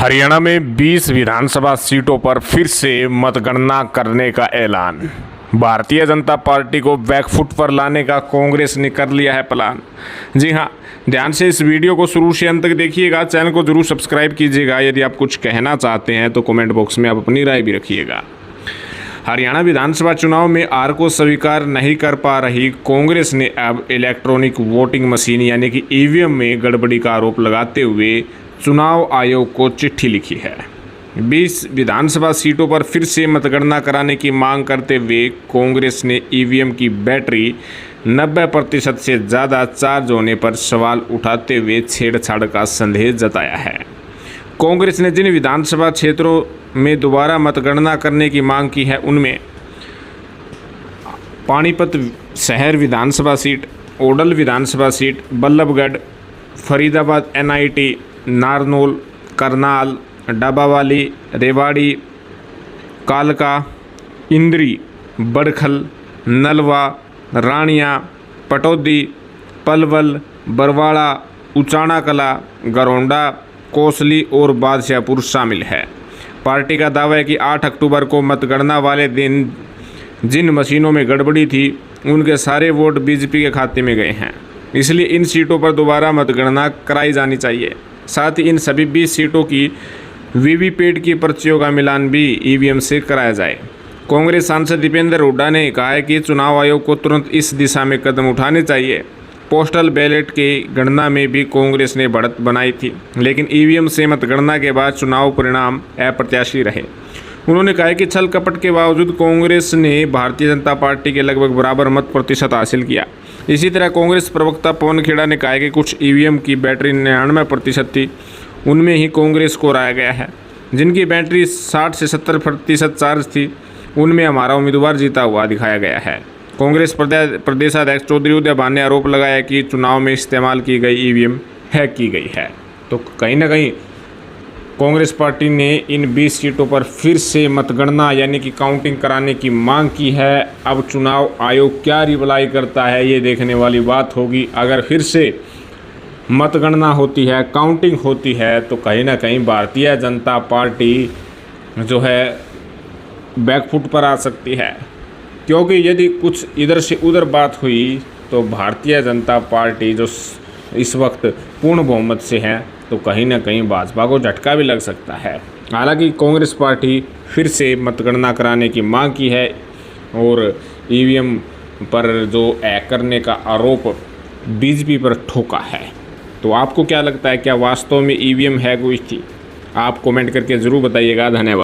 हरियाणा में 20 विधानसभा सीटों पर फिर से मतगणना करने का ऐलान। भारतीय जनता पार्टी को बैकफुट पर लाने का कांग्रेस ने कर लिया है प्लान। जी हां, ध्यान से इस वीडियो को शुरू से अंत तक देखिएगा। चैनल को जरूर सब्सक्राइब कीजिएगा। यदि आप कुछ कहना चाहते हैं तो कमेंट बॉक्स में आप अपनी राय भी रखिएगा। हरियाणा विधानसभा चुनाव में हार को स्वीकार नहीं कर पा रही कांग्रेस ने अब इलेक्ट्रॉनिक वोटिंग मशीन यानी कि ईवीएम में गड़बड़ी का आरोप लगाते हुए चुनाव आयोग को चिट्ठी लिखी है। 20 विधानसभा सीटों पर फिर से मतगणना कराने की मांग करते हुए कांग्रेस ने ईवीएम की बैटरी 90% से ज़्यादा चार्ज होने पर सवाल उठाते हुए छेड़छाड़ का संदेह जताया है। कांग्रेस ने जिन विधानसभा क्षेत्रों में दोबारा मतगणना करने की मांग की है उनमें पानीपत शहर विधानसभा सीट, ओडल विधानसभा सीट, बल्लभगढ़, फरीदाबाद NIT, नारनौल, करनाल, डबावाली, रेवाड़ी, कालका, इंद्री, बड़खल, नलवा, रानिया, पटौदी, पलवल, बरवाड़ा, उचाना कला, गरौंडा, कोसली और बादशाहपुर शामिल है। पार्टी का दावा है कि 8 अक्टूबर को मतगणना वाले दिन जिन मशीनों में गड़बड़ी थी उनके सारे वोट बीजेपी के खाते में गए हैं, इसलिए इन सीटों पर दोबारा मतगणना कराई जानी चाहिए। साथ ही इन सभी 20 सीटों की वीवीपैट की पर्चियों का मिलान भी ईवीएम से कराया जाए। कांग्रेस सांसद दीपेंद्र हुड्डा ने कहा है कि चुनाव आयोग को तुरंत इस दिशा में कदम उठाने चाहिए। पोस्टल बैलेट की गणना में भी कांग्रेस ने बढ़त बनाई थी, लेकिन ईवीएम से मतगणना के बाद चुनाव परिणाम अप्रत्याशित रहे। उन्होंने कहा कि छल कपट के बावजूद कांग्रेस ने भारतीय जनता पार्टी के लगभग बराबर मत प्रतिशत हासिल किया। इसी तरह कांग्रेस प्रवक्ता पवन खेड़ा ने कहा कि कुछ ईवीएम की बैटरी 99% थी, उनमें ही कांग्रेस को हराया गया है। जिनकी बैटरी 60 से 70% चार्ज थी उनमें हमारा उम्मीदवार जीता हुआ दिखाया गया है। कांग्रेस प्रदेशाध्यक्ष चौधरी उदय भान ने आरोप लगाया कि चुनाव में इस्तेमाल की गई ईवीएम हैक की गई है। तो कहीं ना कहीं कांग्रेस पार्टी ने इन 20 सीटों पर फिर से मतगणना यानी कि काउंटिंग कराने की मांग की है। अब चुनाव आयोग क्या रिप्लाई करता है ये देखने वाली बात होगी। अगर फिर से मतगणना होती है, काउंटिंग होती है, तो कहीं ना कहीं भारतीय जनता पार्टी जो है बैकफुट पर आ सकती है, क्योंकि यदि कुछ इधर से उधर बात हुई तो भारतीय जनता पार्टी जो इस वक्त पूर्ण बहुमत से है तो कहीं ना कहीं भाजपा को झटका भी लग सकता है। हालांकि कांग्रेस पार्टी फिर से मतगणना कराने की मांग की है और ईवीएम पर जो हैक करने का आरोप बीजेपी पर ठोका है। तो आपको क्या लगता है, क्या वास्तव में ईवीएम हैक हुई थी? आप कमेंट करके ज़रूर बताइएगा। धन्यवाद।